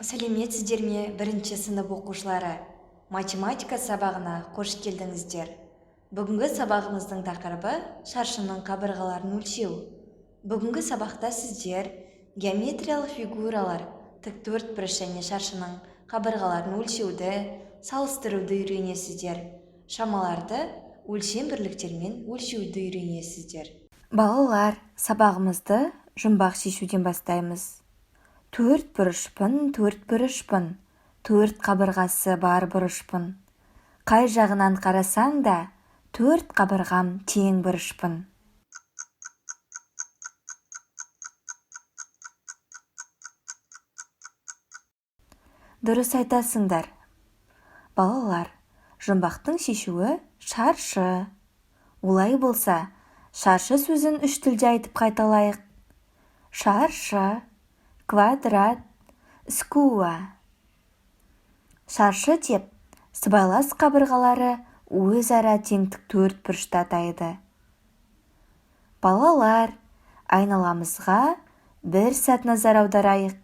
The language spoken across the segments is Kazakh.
Сәлеметсіздер ме, бірінші сынып оқушылары? Математика сабағына қош келдіңіздер. Бүгінгі сабағымыздың тақырыбы шаршының қабырғаларын өлшеу. Бүгінгі сабақта сіздер геометриялық фигуралар, тіктөртбұрыш және шаршының қабырғаларын өлшеуді, салыстыруды үйренесіздер. Шамаларды өлшем бірліктермен өлшеуді үйренесіздер. Балалар, сабағымызды жұмбақ шешуден бастаймыз. Төрт бұрышпын, төрт қабырғасы бар бұрышпын. Қай жағынан қарасаң да, төрт қабырғам тең бұрышпын. Дұрыс айтасыңдар. Балалар, жұмбақтың шешуі шаршы. Олай болса, шаршы сөзін үш тілде айтып қайталайық. Шаршы, квадрат, скуа. Шаршы деп сыбайлас қабырғалары өзара теңдік төртбұрышты атайды. Балалар, айналамызға бір сәт назар аударайық.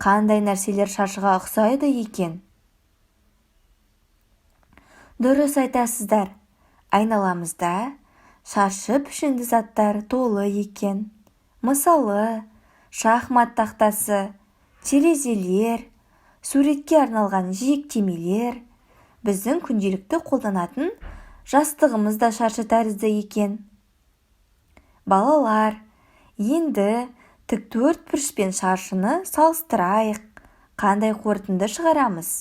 Қандай нәрселер шаршыға ұқсайды екен? Дұрыс айтасыздар. Айналамызда шаршы пішінді заттар толы екен. Мысалы, шахмат тақтасы, терезелер, суретке арналған жиектемелер, біздің күнделікті қолданатын жастығымыз да шаршы тәрізді екен. Балалар, енді тіктөртбұрыш пен шаршыны салыстырайық. Қандай қорытынды шығарамыз?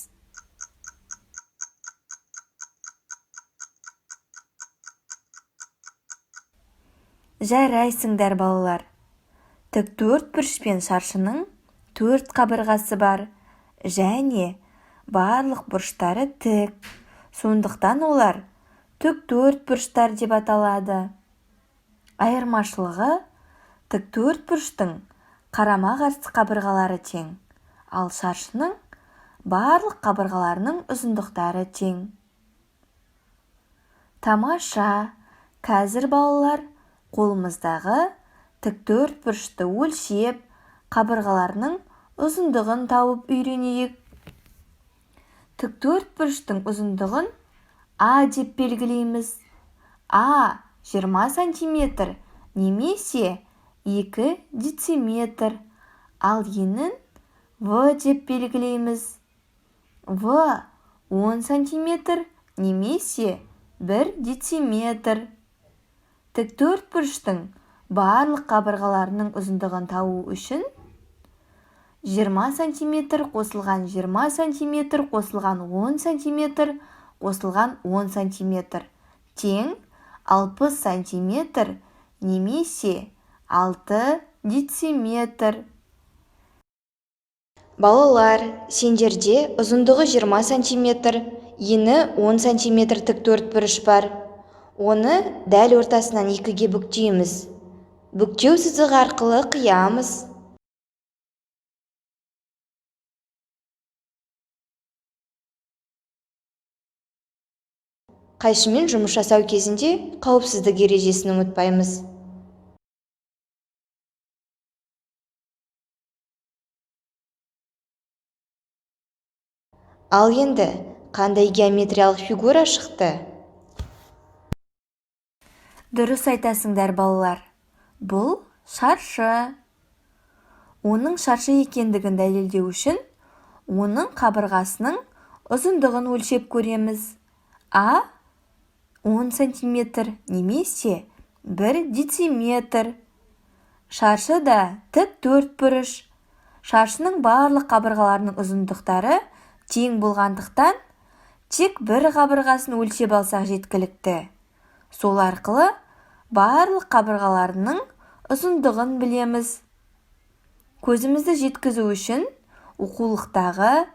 Жарайсыңдар балалар. Тіктөртбұрыш пен шаршының төрт қабырғасы бар және барлық бұрыштары тік. Сондықтан олар тіктөртбұрыштар деп аталады. Айырмашылығы, тіктөртбұрыштың қарама-қарсы қабырғалары тең, ал шаршының барлық қабырғаларының ұзындықтары тең. Тамаша! Қазір балалар қолымыздағы тіктөртбұрышты өлшеп, қабырғаларының ұзындығын тауып үйренейік. Тіктөртбұрыштың ұзындығын А деп белгілейміз. А 20 сантиметр немесе 2 дециметр. Ал енін В деп белгілейміз. В 10 сантиметр немесе 1 дециметр. Тіктөртбұрыштың барлық қабырғаларының ұзындығын табу үшін 20 сантиметр қосылған 20 сантиметр қосылған 10 сантиметр қосылған 10 сантиметр тең 60 сантиметр немесе 6 дециметр. Балалар, сендерде ұзындығы 20 сантиметр, ені 10 сантиметр тіктөртбұрыш бар. Оны дәл ортасынан екіге бүктейміз. Бүктеу сызығы арқылы қиямыз. Қайшымен жұмыс жасау кезінде қауіпсіздік ережесін ұмытпаймыз. Ал енді, қандай геометриялық фигура шықты? Дұрыс айтасыңдар балалар. Бұл шаршы. Оның шаршы екендігін дәлелдеу үшін, оның қабырғасының ұзындығын өлшеп көреміз. А 10 сантиметр немесе 1 дециметр. Шаршы да тіктөртбұрыш. Шаршының барлық қабырғаларының ұзындықтары тең болғандықтан, тек бір қабырғасын өлшеп алсақ жеткілікті. Сол арқылы барлық қабырғаларының ұзындығын білеміз. Көзімізді жеткізу үшін оқулықтағы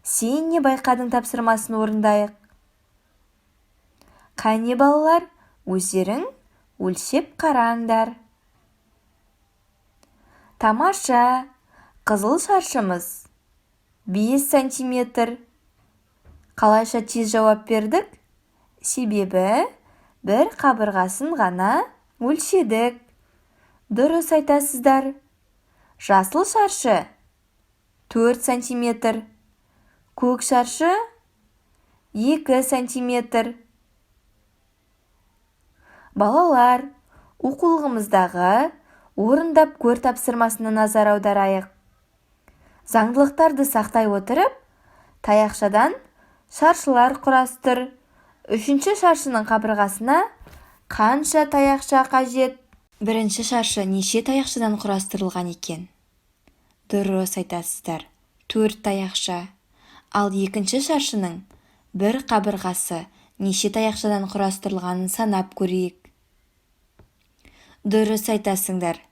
«Сен не байқадың» тапсырмасын орындайық. Қане балалар, өздерің өлшеп қараңдар. Тамаша! Қызыл шаршымыз 5 сантиметр. Қалайша тез жауап бердік? Себебі бір қабырғасын ғана өлшедік. Дұрыс айтасыздар. Жасыл шаршы 4 сантиметр. Көк шаршы 2 сантиметр. Балалар, оқулығымыздағы орындап көр тапсырмасына назар аударайық. Заңдылықтарды сақтай отырып, таяқшадан шаршылар құрастыр. Үшінші шаршының қабырғасына қанша таяқша қажет? Бірінші шаршы неше таяқшадан құрастырылған екен? Дұрыс айтасыздар, 4 таяқша. Ал екінші шаршының бір қабырғасы неше таяқшадан құрастырылғанын санап көрейік. Дұрыс айтасыңдар,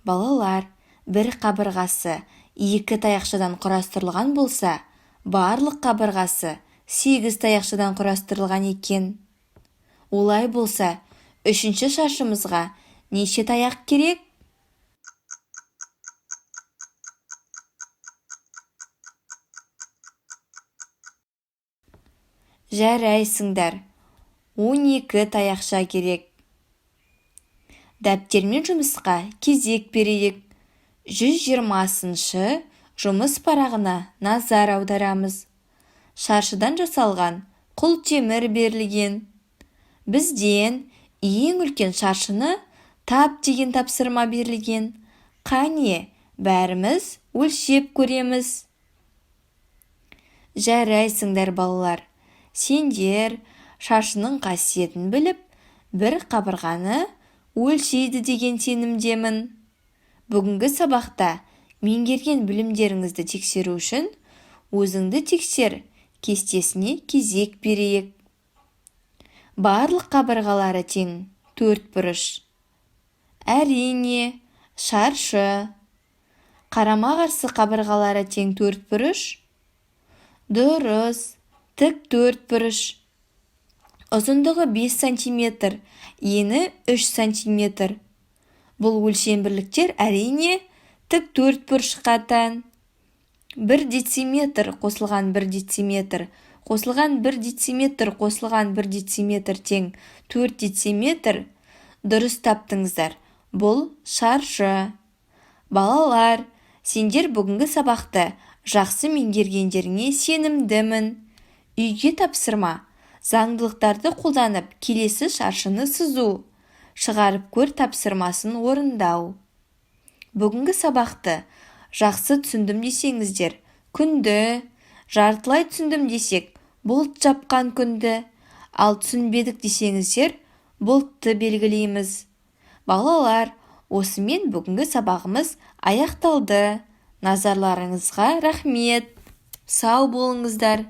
балалар, бір қабырғасы 2 таяқшадан құрастырылған болса, барлық қабырғасы 8 таяқшадан құрастырылған екен. Олай болса, үшінші шаршымызға неше таяқ керек? Жарайсыңдар, 12 таяқша керек. Дәптермен жұмысқа кезек берейік. 120-шы жұмыс парағына назар аударамыз. Шаршыдан жасалған құлтемір берілген. Бізден ең үлкен шаршыны тап деген тапсырма берілген. Қане, бәріміз өлшеп көреміз. Жарайсыңдар балалар, сендер шаршының қасиетін біліп, бір қабырғаны өлшейді деген сенімдемін. Бүгінгі сабақта меңгерген білімдеріңізді тексеру үшін өзіңді тексер кестесіне кезек берейік. Барлық қабырғалары тең 4 бұрыш. Әрине, шаршы. Қарама-қарсы қабырғалары тең 4 бұрыш. Дұрыс, тік 4 бұрыш. Ұзындығы 5 сантиметр, ені 3 сантиметр. Бұл өлшем бірліктер әрине тік 4 бұрышқа тән. 1 дециметр қосылған 1 дециметр, қосылған 1 дециметр, қосылған 1 дециметр тең 4 дециметр. Дұрыс таптыңыздар, бұл шаршы. Балалар, сендер бүгінгі сабақты жақсы меңгергендеріңе сенімдімін. Үйге тапсырма, заңдылықтарды қолданып келесі шаршыны сызу, шығарып көр тапсырмасын орындау. Бүгінгі сабақты жақсы түсіндім десеңіздер, күнді, жартылай түсіндім десек, бұлт жапқан күнді, ал түсінбедік десеңіздер, бұлтты белгілейміз. Балалар, осымен бүгінгі сабағымыз аяқталды. Назарларыңызға рахмет. Сау болыңыздар.